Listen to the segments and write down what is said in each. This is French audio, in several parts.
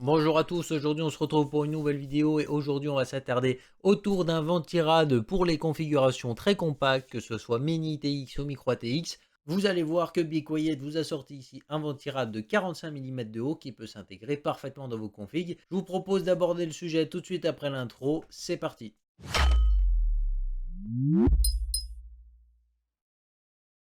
Bonjour à tous, aujourd'hui on se retrouve pour une nouvelle vidéo et aujourd'hui on va s'attarder autour d'un ventirad pour les configurations très compactes, que ce soit mini TX ou micro ATX. Vous allez voir que BeQuiet vous a sorti ici un ventirad de 45 mm de haut qui peut s'intégrer parfaitement dans vos configs. Je vous propose d'aborder le sujet tout de suite après l'intro, c'est parti.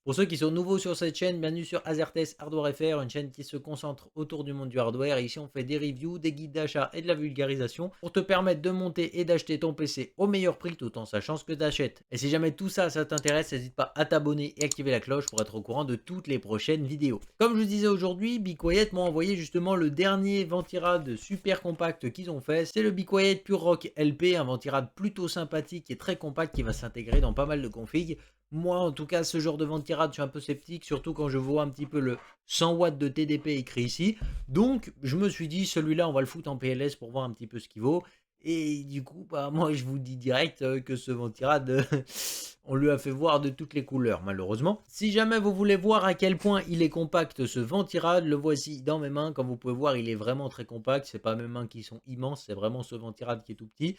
Pour ceux qui sont nouveaux sur cette chaîne, bienvenue sur AZERTES Hardware FR, une chaîne qui se concentre autour du monde du hardware. Et ici, on fait des reviews, des guides d'achat et de la vulgarisation pour te permettre de monter et d'acheter ton PC au meilleur prix tout en sachant ce que tu achètes. Et si jamais tout ça, ça t'intéresse, n'hésite pas à t'abonner et activer la cloche pour être au courant de toutes les prochaines vidéos. Comme je vous disais aujourd'hui, BeQuiet m'a envoyé justement le dernier ventirad super compact qu'ils ont fait. C'est le BeQuiet Pure Rock LP, un ventirad plutôt sympathique et très compact qui va s'intégrer dans pas mal de configs. Moi, en tout cas, ce genre de ventirad, je suis un peu sceptique, surtout quand je vois un petit peu le 100 watts de TDP écrit ici. Donc, je me suis dit, celui-là, on va le foutre en PLS pour voir un petit peu ce qu'il vaut. Et du coup, bah, moi, je vous dis direct que ce ventirad, on lui a fait voir de toutes les couleurs, malheureusement. Si jamais vous voulez voir à quel point il est compact, ce ventirad, le voici dans mes mains. Comme vous pouvez voir, il est vraiment très compact. C'est pas mes mains qui sont immenses, c'est vraiment ce ventirad qui est tout petit.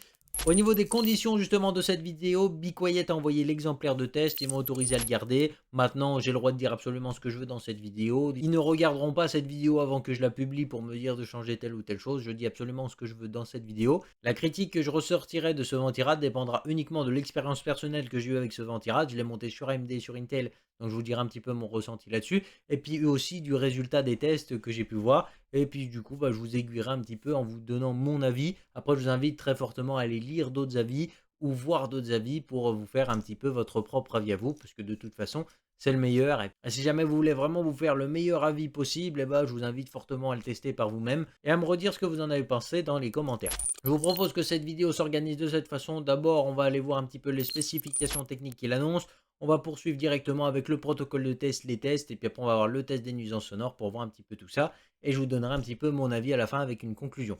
Au niveau des conditions justement de cette vidéo, BeQuiet a envoyé l'exemplaire de test, ils m'ont autorisé à le garder. Maintenant, j'ai le droit de dire absolument ce que je veux dans cette vidéo. Ils ne regarderont pas cette vidéo avant que je la publie pour me dire de changer telle ou telle chose. Je dis absolument ce que je veux dans cette vidéo. La critique que je ressortirai de ce ventirad dépendra uniquement de l'expérience personnelle que j'ai eue avec ce ventirad. Je l'ai monté sur AMD, sur Intel, donc je vous dirai un petit peu mon ressenti là-dessus. Et puis aussi du résultat des tests que j'ai pu voir. Et puis du coup, bah, je vous aiguillerai un petit peu en vous donnant mon avis. Après, je vous invite très fortement à aller lire d'autres avis ou voir d'autres avis pour vous faire un petit peu votre propre avis à vous, parce que de toute façon, c'est le meilleur. Et si jamais vous voulez vraiment vous faire le meilleur avis possible, bah, je vous invite fortement à le tester par vous-même et à me redire ce que vous en avez pensé dans les commentaires. Je vous propose que cette vidéo s'organise de cette façon. D'abord, on va aller voir un petit peu les spécifications techniques qu'il annonce. On va poursuivre directement avec le protocole de test, les tests, et puis après on va avoir le test des nuisances sonores pour voir un petit peu tout ça et je vous donnerai un petit peu mon avis à la fin avec une conclusion.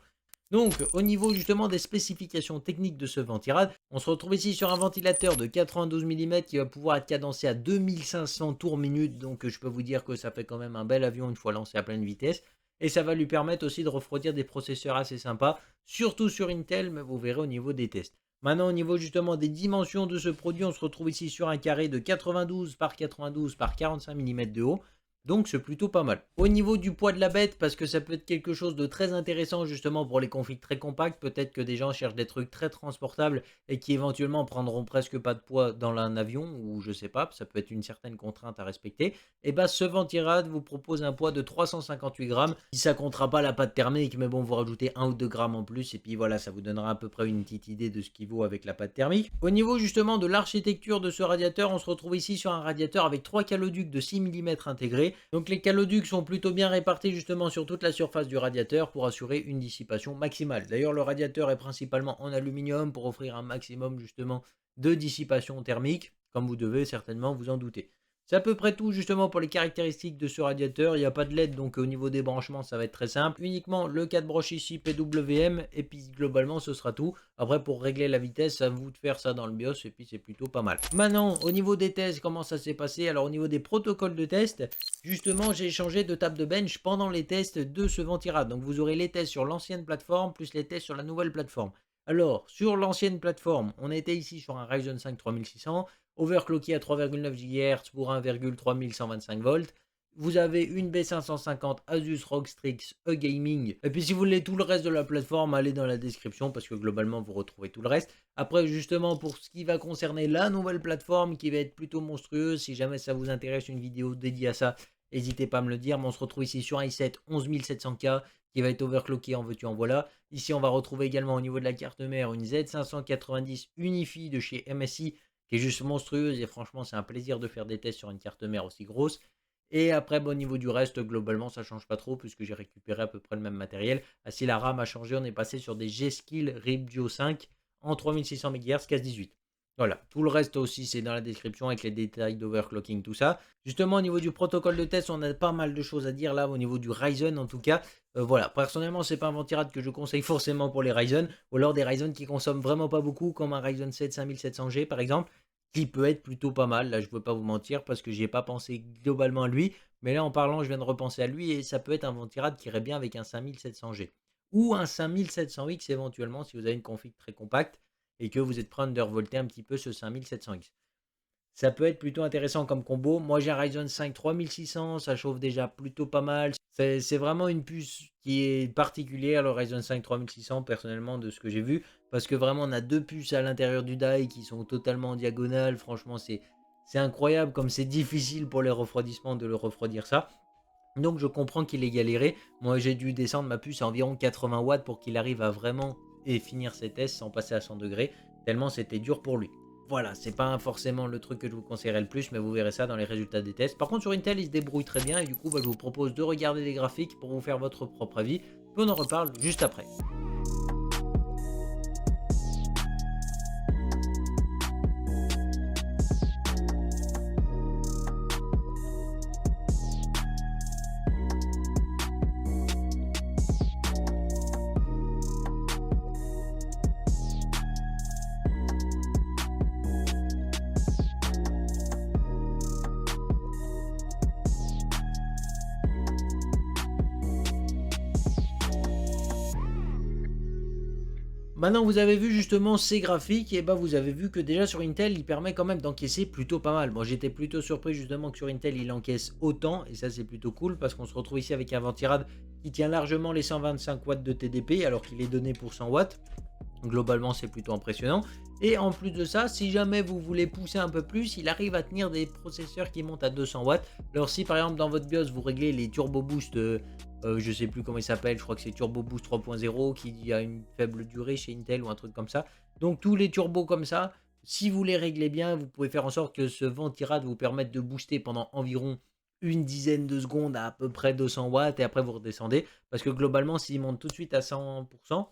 Donc, au niveau justement des spécifications techniques de ce ventirad, on se retrouve ici sur un ventilateur de 92 mm qui va pouvoir être cadencé à 2500 tours minute. Donc, je peux vous dire que ça fait quand même un bel avion une fois lancé à pleine vitesse. Et ça va lui permettre aussi de refroidir des processeurs assez sympas, surtout sur Intel, mais vous verrez au niveau des tests. Maintenant, au niveau justement des dimensions de ce produit, on se retrouve ici sur un carré de 92 par 92 par 45 mm de haut. Donc c'est plutôt pas mal. Au niveau du poids de la bête, parce que ça peut être quelque chose de très intéressant justement pour les configs très compacts, peut-être que des gens cherchent des trucs très transportables et qui éventuellement prendront presque pas de poids dans un avion, ou je sais pas, ça peut être une certaine contrainte à respecter. Et bah ce ventirad vous propose un poids de 358 grammes, si ça comptera pas la pâte thermique, mais bon vous rajoutez 1 ou 2 grammes en plus, et puis voilà, ça vous donnera à peu près une petite idée de ce qu'il vaut avec la pâte thermique. Au niveau justement de l'architecture de ce radiateur, on se retrouve ici sur un radiateur avec 3 caloducs de 6 mm intégrés. Donc les caloducs sont plutôt bien répartis justement sur toute la surface du radiateur pour assurer une dissipation maximale. D'ailleurs le radiateur est principalement en aluminium pour offrir un maximum justement de dissipation thermique, comme vous devez certainement vous en douter. C'est à peu près tout justement pour les caractéristiques de ce radiateur. Il n'y a pas de LED, donc au niveau des branchements ça va être très simple. Uniquement le 4 broches ici PWM et puis globalement ce sera tout. Après pour régler la vitesse, à vous de faire ça dans le BIOS et puis c'est plutôt pas mal. Maintenant au niveau des tests, comment ça s'est passé? Alors au niveau des protocoles de test, justement j'ai changé de table de bench pendant les tests de ce ventirad. Donc vous aurez les tests sur l'ancienne plateforme plus les tests sur la nouvelle plateforme. Alors sur l'ancienne plateforme, on était ici sur un Ryzen 5 3600 overclocké à 3,9 GHz pour 1,3125 volts. Vous avez une B550 Asus ROG Strix E-Gaming. Et puis si vous voulez tout le reste de la plateforme, allez dans la description parce que globalement vous retrouvez tout le reste. Après justement pour ce qui va concerner la nouvelle plateforme qui va être plutôt monstrueuse, si jamais ça vous intéresse une vidéo dédiée à ça, n'hésitez pas à me le dire. Mais on se retrouve ici sur un i7 11700K qui va être overclocké en veux-tu en voilà. Ici on va retrouver également au niveau de la carte mère une Z590 Unify de chez MSI qui est juste monstrueuse et franchement c'est un plaisir de faire des tests sur une carte mère aussi grosse. Et après, bon, au niveau du reste, globalement, ça change pas trop puisque j'ai récupéré à peu près le même matériel. Ah, si la RAM a changé, on est passé sur des G-Skill Ripio 5 en 3600 MHz, CAS 18. Voilà, tout le reste aussi, c'est dans la description avec les détails d'overclocking, tout ça. Justement, au niveau du protocole de test, on a pas mal de choses à dire là, au niveau du Ryzen en tout cas. Voilà, personnellement, c'est pas un ventirad que je conseille forcément pour les Ryzen, ou alors des Ryzen qui consomment vraiment pas beaucoup, comme un Ryzen 7 5700G par exemple qui peut être plutôt pas mal. Là, je ne veux pas vous mentir parce que j'y ai pas pensé globalement à lui. Mais là, en parlant, je viens de repenser à lui et ça peut être un ventirad qui irait bien avec un 5700G. ou un 5700X éventuellement si vous avez une config très compacte et que vous êtes prêt à undervolter un petit peu ce 5700X. Ça peut être plutôt intéressant comme combo. Moi, j'ai un Ryzen 5 3600, ça chauffe déjà plutôt pas mal. C'est vraiment une puce qui est particulière, le Ryzen 5 3600, personnellement, de ce que j'ai vu. Parce que vraiment, on a deux puces à l'intérieur du die qui sont totalement en diagonale. Franchement, c'est incroyable comme c'est difficile pour les refroidissements de le refroidir ça. Donc, je comprends qu'il ait galéré. Moi, j'ai dû descendre ma puce à environ 80 watts pour qu'il arrive à vraiment finir ses tests sans passer à 100 degrés, tellement c'était dur pour lui. Voilà, c'est pas forcément le truc que je vous conseillerais le plus, mais vous verrez ça dans les résultats des tests. Par contre, sur Intel, il se débrouille très bien et du coup, je vous propose de regarder les graphiques pour vous faire votre propre avis. Puis on en reparle juste après. Maintenant, vous avez vu justement ces graphiques, et vous avez vu que déjà sur Intel, il permet quand même d'encaisser plutôt pas mal. Moi, j'étais plutôt surpris justement que sur Intel, il encaisse autant, et ça c'est plutôt cool parce qu'on se retrouve ici avec un ventirad qui tient largement les 125 watts de TDP alors qu'il est donné pour 100 watts. Globalement, c'est plutôt impressionnant. Et en plus de ça, si jamais vous voulez pousser un peu plus, il arrive à tenir des processeurs qui montent à 200 watts. Alors si par exemple dans votre BIOS, vous réglez les Turbo Boost, je sais plus comment il s'appelle, je crois que c'est Turbo Boost 3.0 qui a une faible durée chez Intel ou un truc comme ça. Donc tous les turbos comme ça, si vous les réglez bien, vous pouvez faire en sorte que ce ventirad vous permette de booster pendant environ une dizaine de secondes à peu près 200 watts et après vous redescendez. Parce que globalement, s'il monte tout de suite à 100%,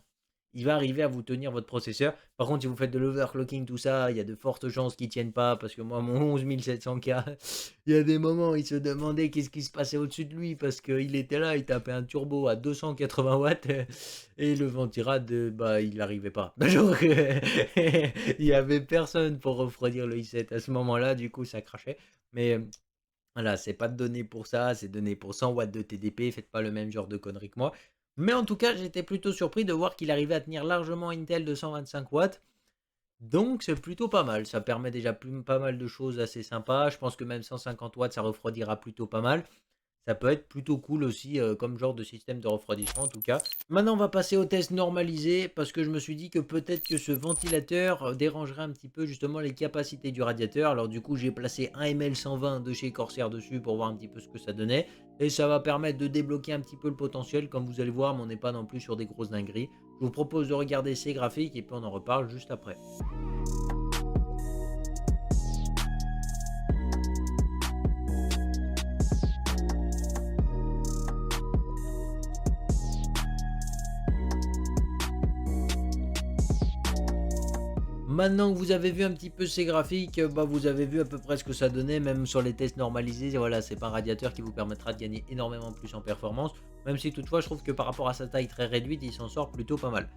il va arriver à vous tenir votre processeur. Par contre, si vous faites de l'overclocking, tout ça, il y a de fortes chances qu'il ne tienne pas. Parce que moi, mon 11700K, il y a des moments, il se demandait qu'est-ce qui se passait au-dessus de lui. Parce qu'il était là, il tapait un turbo à 280 watts. Et le ventirad, il n'arrivait pas. Genre, il n'y avait personne pour refroidir le i7 à ce moment-là. Du coup, ça crachait. Mais voilà, c'est pas donné pour ça, c'est donné pour 100 watts de TDP, faites pas le même genre de conneries que moi. Mais en tout cas, j'étais plutôt surpris de voir qu'il arrivait à tenir largement Intel de 125 watts. Donc c'est plutôt pas mal, ça permet déjà pas mal de choses assez sympas. Je pense que même 150 watts, ça refroidira plutôt pas mal. Ça peut être plutôt cool aussi comme genre de système de refroidissement en tout cas. Maintenant on va passer au test normalisé parce que je me suis dit que peut-être que ce ventilateur dérangerait un petit peu justement les capacités du radiateur. Alors du coup j'ai placé un ML120 de chez Corsair dessus pour voir un petit peu ce que ça donnait. Et ça va permettre de débloquer un petit peu le potentiel comme vous allez voir, mais on n'est pas non plus sur des grosses dingueries. Je vous propose de regarder ces graphiques et puis on en reparle juste après. Maintenant que vous avez vu un petit peu ces graphiques, vous avez vu à peu près ce que ça donnait, même sur les tests normalisés. Voilà, c'est pas un radiateur qui vous permettra de gagner énormément plus en performance, même si toutefois je trouve que par rapport à sa taille très réduite, il s'en sort plutôt pas mal.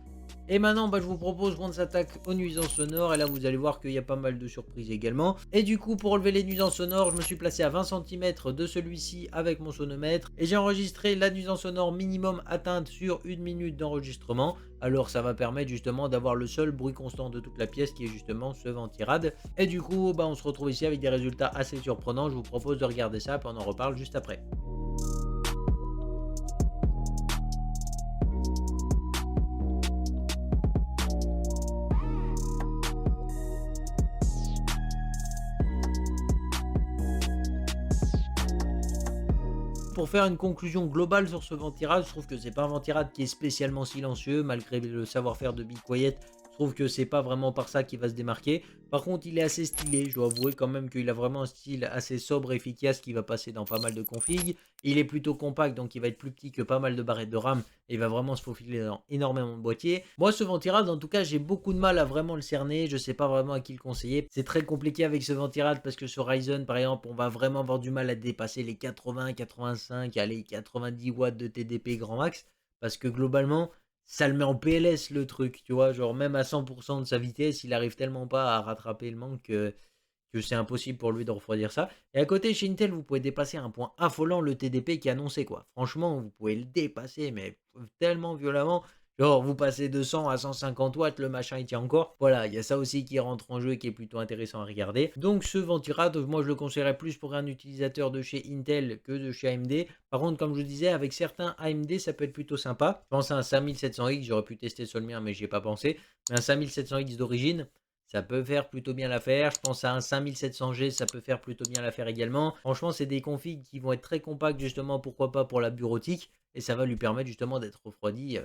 Et maintenant, je vous propose qu'on s'attaque aux nuisances sonores. Et là, vous allez voir qu'il y a pas mal de surprises également. Et du coup, pour relever les nuisances sonores, je me suis placé à 20 cm de celui-ci avec mon sonomètre. Et j'ai enregistré la nuisance sonore minimum atteinte sur 1 minute d'enregistrement. Alors, ça va permettre justement d'avoir le seul bruit constant de toute la pièce qui est justement ce ventirad. Et du coup, on se retrouve ici avec des résultats assez surprenants. Je vous propose de regarder ça, puis on en reparle juste après. Pour faire une conclusion globale sur ce ventirad, je trouve que c'est pas un ventirad qui est spécialement silencieux, malgré le savoir-faire de Be Quiet. Je trouve que c'est pas vraiment par ça qu'il va se démarquer. Par contre, il est assez stylé. Je dois avouer quand même qu'il a vraiment un style assez sobre et efficace qui va passer dans pas mal de configs. Il est plutôt compact, donc il va être plus petit que pas mal de barrettes de RAM. Et il va vraiment se faufiler dans énormément de boîtiers. Moi, ce ventirad, en tout cas, j'ai beaucoup de mal à vraiment le cerner. Je sais pas vraiment à qui le conseiller. C'est très compliqué avec ce ventirad parce que sur Ryzen, par exemple, on va vraiment avoir du mal à dépasser les 80, 85, allez, 90 watts de TDP grand max. Parce que globalement, ça le met en PLS le truc, tu vois, genre même à 100% de sa vitesse, il arrive tellement pas à rattraper le manque que c'est impossible pour lui de refroidir ça. Et à côté, chez Intel, vous pouvez dépasser à un point affolant le TDP qui est annoncé, quoi. Franchement, vous pouvez le dépasser, mais tellement violemment. Genre, vous passez de 100 à 150 watts, le machin il tient encore. Voilà, il y a ça aussi qui rentre en jeu et qui est plutôt intéressant à regarder. Donc, ce Ventirad, moi je le conseillerais plus pour un utilisateur de chez Intel que de chez AMD. Par contre, comme je vous disais, avec certains AMD, ça peut être plutôt sympa. Je pense à un 5700X, j'aurais pu tester sur le mien, mais j'y ai pas pensé. Mais un 5700X d'origine, ça peut faire plutôt bien l'affaire. Je pense à un 5700G, ça peut faire plutôt bien l'affaire également. Franchement, c'est des configs qui vont être très compacts, justement, pourquoi pas pour la bureautique. Et ça va lui permettre justement d'être refroidi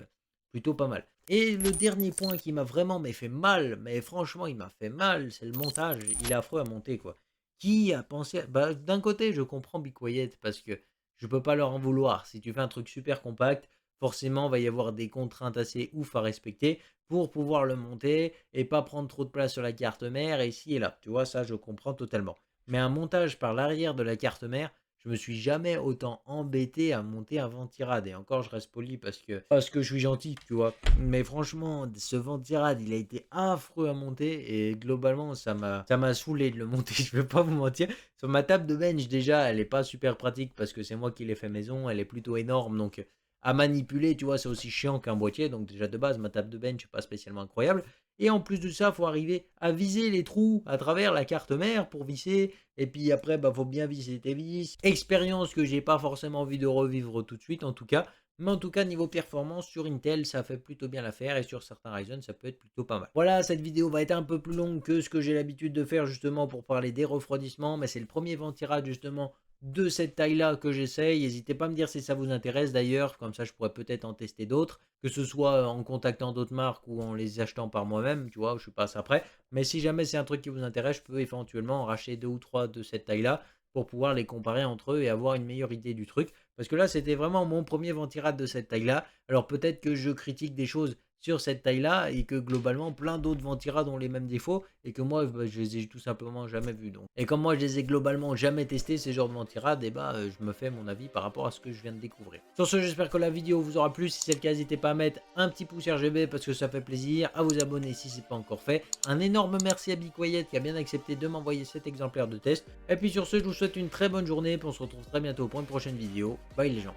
plutôt pas mal. Et le dernier point qui m'a vraiment fait mal, mais franchement, il m'a fait mal, c'est le montage. Il est affreux à monter, quoi. Qui a pensé... Bah, d'un côté, je comprends Be Quiet parce que je peux pas leur en vouloir. Si tu fais un truc super compact, forcément, il va y avoir des contraintes assez ouf à respecter pour pouvoir le monter et pas prendre trop de place sur la carte mère et ici et là. Tu vois, ça, je comprends totalement. Mais un montage par l'arrière de la carte mère, je me suis jamais autant embêté à monter un Ventirad. Et encore, je reste poli parce que je suis gentil, tu vois. Mais franchement, ce Ventirad, il a été affreux à monter. Et globalement, ça m'a saoulé de le monter. Je vais pas vous mentir. Sur ma table de bench, déjà, elle est pas super pratique parce que c'est moi qui l'ai fait maison. Elle est plutôt énorme. Donc, à manipuler, tu vois, c'est aussi chiant qu'un boîtier. Donc, déjà, de base, ma table de bench n'est pas spécialement incroyable. Et en plus de ça, il faut arriver à viser les trous à travers la carte mère pour visser. Et puis après, bah, faut bien viser tes vis. Expérience que j'ai pas forcément envie de revivre tout de suite, en tout cas. Mais en tout cas, niveau performance, sur Intel, ça fait plutôt bien l'affaire. Et sur certains Ryzen, ça peut être plutôt pas mal. Voilà, cette vidéo va être un peu plus longue que ce que j'ai l'habitude de faire, justement, pour parler des refroidissements. Mais c'est le premier ventirad, justement, de cette taille-là que j'essaye. N'hésitez pas à me dire si ça vous intéresse d'ailleurs, comme ça je pourrais peut-être en tester d'autres, que ce soit en contactant d'autres marques ou en les achetant par moi-même, tu vois, je suis pas assez prêt. Mais si jamais c'est un truc qui vous intéresse, je peux éventuellement en racheter 2 ou 3 de cette taille-là pour pouvoir les comparer entre eux et avoir une meilleure idée du truc. Parce que là, c'était vraiment mon premier ventirad de cette taille-là. Alors peut-être que je critique des choses sur cette taille-là et que globalement plein d'autres ventirades ont les mêmes défauts et que moi bah, je les ai tout simplement jamais vus. Donc. Et comme moi je les ai globalement jamais testés ces genres de ventirades, et bah je me fais mon avis par rapport à ce que je viens de découvrir. Sur ce, j'espère que la vidéo vous aura plu. Si c'est le cas, n'hésitez pas à mettre un petit pouce RGB parce que ça fait plaisir, à vous abonner si ce n'est pas encore fait. Un énorme merci à Be Quiet qui a bien accepté de m'envoyer cet exemplaire de test. Et puis sur ce, je vous souhaite une très bonne journée et on se retrouve très bientôt pour une prochaine vidéo. Bye les gens.